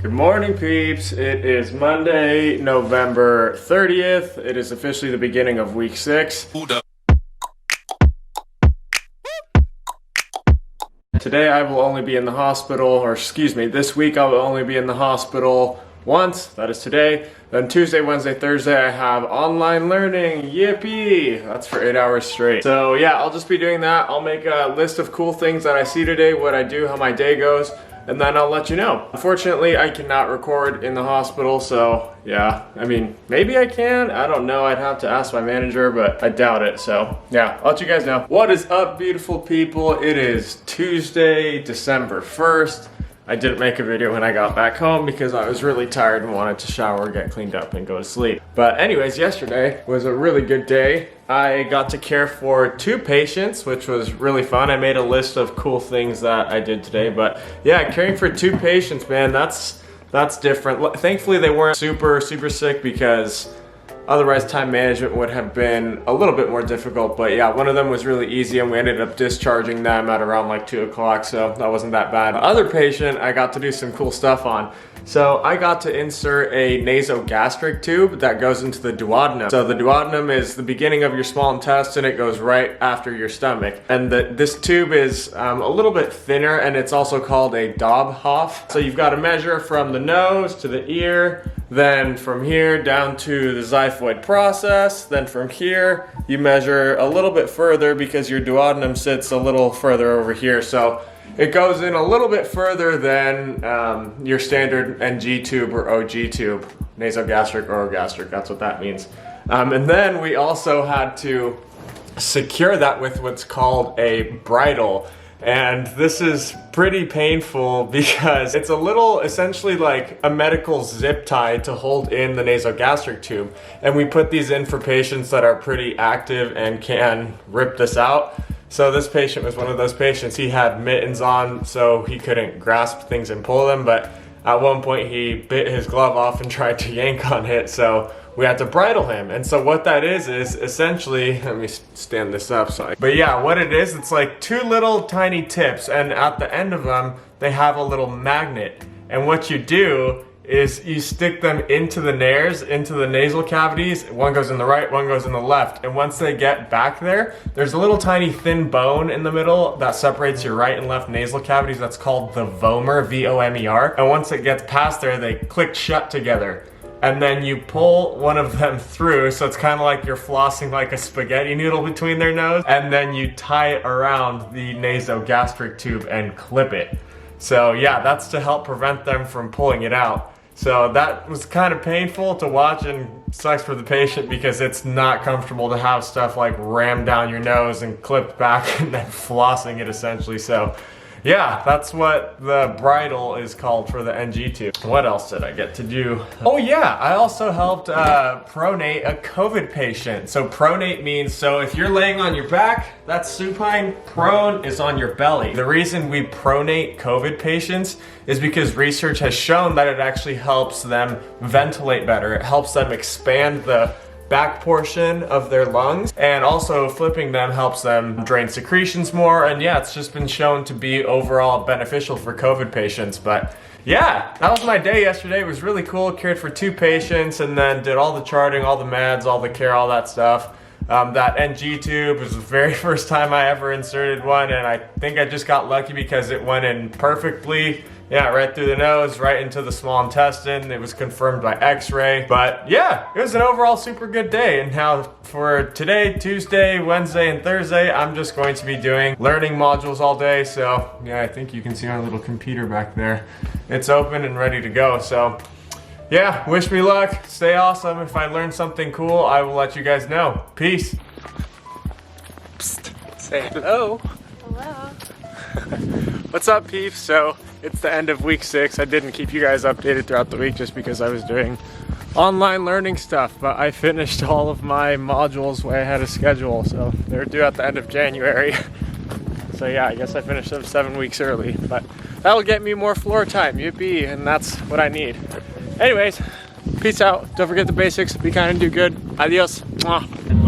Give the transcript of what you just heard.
Good morning, peeps. It is Monday, November 30th. It is officially the beginning of week 6. Today I will only be in the hospital, or excuse me, this week I will only be in the hospital once, that is today. Then Tuesday, Wednesday, Thursday I have online learning, yippee! That's for 8 hours straight. So yeah, I'll just be doing that. I'll make a list of cool things that I see today, what I do, how my day goes, and then I'll let you know. Unfortunately, I cannot record in the hospital, so yeah, I mean, maybe I can, I don't know, I'd have to ask my manager, but I doubt it, so yeah, I'll let you guys know. What is up, beautiful people? It is Tuesday, December 1st. I didn't make a video when I got back home because I was really tired and wanted to shower, get cleaned up, and go to sleep. But anyways, yesterday was a really good day. I got to care for 2 patients, which was really fun. I made a list of cool things that I did today, but yeah, caring for 2 patients, man, that's different. Thankfully, they weren't super sick because otherwise time management would have been a little bit more difficult. But yeah, one of them was really easy and we ended up discharging them at around like 2 o'clock, so that wasn't that bad. The other patient I got to do some cool stuff on. So I got to insert a nasogastric tube that goes into the duodenum. So the duodenum is the beginning of your small intestine. It goes right after your stomach. And this tube is a little bit thinner, and it's also called a Dobhoff. So you've got to measure from the nose to the ear, then from here down to the xiphoid process. Then from here, you measure a little bit further because your duodenum sits a little further over here. So it goes in a little bit further than your standard NG tube or OG tube, nasogastric or orogastric, that's what that means. And then we also had to secure that with what's called a bridle. And this is pretty painful because it's a little, essentially like a medical zip tie to hold in the nasogastric tube. And we put these in for patients that are pretty active and can rip this out. So this patient was one of those patients. He had mittens on, so he couldn't grasp things and pull them, but at one point he bit his glove off and tried to yank on it, so we had to bridle him. And so what that is essentially, let me stand this up, but yeah, what it is, it's like 2 little tiny tips, and at the end of them, they have a little magnet. And what you do is you stick them into the nares, into the nasal cavities. One goes in the right, one goes in the left. And once they get back there, there's a little tiny thin bone in the middle that separates your right and left nasal cavities. That's called the vomer, V-O-M-E-R. And once it gets past there, they click shut together. And then you pull one of them through, so it's kind of like you're flossing like a spaghetti noodle between their nose. And then you tie it around the nasogastric tube and clip it. So yeah, that's to help prevent them from pulling it out. So that was kind of painful to watch and sucks for the patient because it's not comfortable to have stuff like rammed down your nose and clipped back and then flossing it essentially. So yeah, that's what the bridle is called for the NG tube. What else did I get to do? Oh yeah, I also helped pronate a COVID patient. So pronate means, so if you're laying on your back, that's supine. Prone is on your belly. The reason we pronate COVID patients is because research has shown that it actually helps them ventilate better. It helps them expand the back portion of their lungs, and also flipping them helps them drain secretions more. And yeah, it's just been shown to be overall beneficial for COVID patients. But yeah, that was my day yesterday. It was really cool. Cared for 2 patients and then did all the charting, all the meds, all the care, all that stuff. That NG tube was the very first time I ever inserted one, and I think I just got lucky because it went in perfectly. Yeah, right through the nose, right into the small intestine. It was confirmed by x-ray. But yeah, it was an overall super good day. And now for today, Tuesday, Wednesday, and Thursday, I'm just going to be doing learning modules all day. So yeah, I think you can see our little computer back there. It's open and ready to go. So yeah, wish me luck. Stay awesome. If I learn something cool, I will let you guys know. Peace. Psst. Say hello. Hello. What's up, peeps? So it's the end of week 6. I didn't keep you guys updated throughout the week just because I was doing online learning stuff, but I finished all of my modules way ahead of schedule. So they're due at the end of January. So yeah, I guess I finished them 7 weeks early, but that'll get me more floor time, yippee, and that's what I need. Anyways, peace out. Don't forget the basics. Be kind and do good. Adios. Mwah.